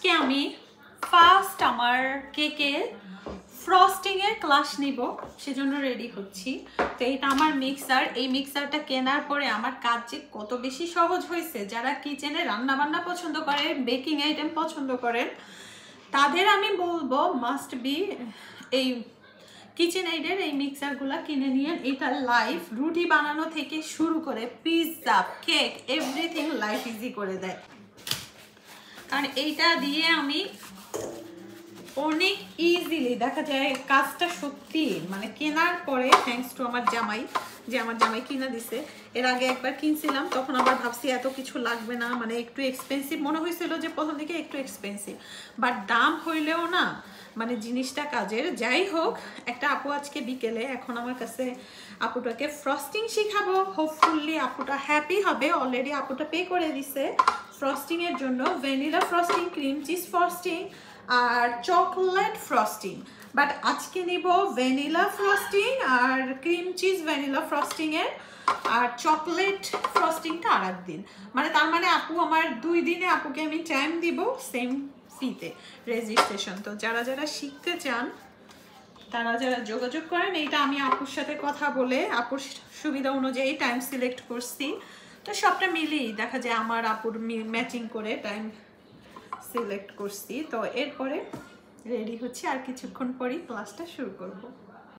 আজকে আমি ফার্স্ট আমার কেকের ফ্রস্টিং এর ক্লাস নিব, সেজন্য রেডি হচ্ছি। তো এটা আমার মিক্সার, এই মিক্সারটা কেনার পরে আমার কাজ যে কত বেশি সহজ হয়েছে। যারা কিচেনে রান্না বান্না পছন্দ করে, বেকিং আইটেম পছন্দ করেন, তাদের আমি বলবো মাস্ট বি এই কিচেন এইডের এই মিক্সারগুলো কিনে নিয়ে। এটা লাইফ রুটি বানানো থেকে শুরু করে pizza, cake, everything life easy করে দেয়। কারণ এইটা দিয়ে আমি অনেক ইজিলি দেখা যায় কাজটা সত্যি মানে কেনার পরে থ্যাঙ্কস টু আমার জামাই, যে আমার জামাই কিনা দিছে। এর আগে একবার কিনছিলাম, তখন আবার ভাবছি এত কিছু লাগবে না, মানে একটু এক্সপেন্সিভ মনে হয়েছিল যে প্রথম দিকে একটু এক্সপেন্সিভ, বাট দাম হইলেও না মানে জিনিসটা কাজের। যাই হোক, একটা আপু আজকে বিকেলে এখন আমার কাছে আপুটাকে ফ্রস্টিং শিখাবো। হোপফুলি আপুটা হ্যাপি হবে। অলরেডি আপুটা পে করে দিছে ফ্রস্টিং এর জন্য, vanilla frosting, cream cheese frosting আর চকলেট ফ্রস্টিং। বাট আজকে নিব ভ্যানিলা ফ্রস্টিং আর ক্রিম চিজ ভ্যানিলা ফ্রস্টিং এর, আর চকলেট ফ্রস্টিংটা আর একদিন। মানে তার মানে আপু আমার 2 দিনে আপুকে আমি টাইম দিব সেম ফিতে রেজিস্ট্রেশন। তো যারা যারা শিখতে চান তারা যারা যোগাযোগ করেন, এইটা আমি আপুর সাথে কথা বলে আপুর সুবিধা অনুযায়ী টাইম সিলেক্ট করছি। তো সবটা মিলিয়ে দেখা যায় আমার আপুর ম্যাচিং করে টাইম সিলেক্ট করছি। তো এরপরে রেডি হচ্ছে, আর কিছুক্ষণ পরেই ক্লাসটা শুরু করব।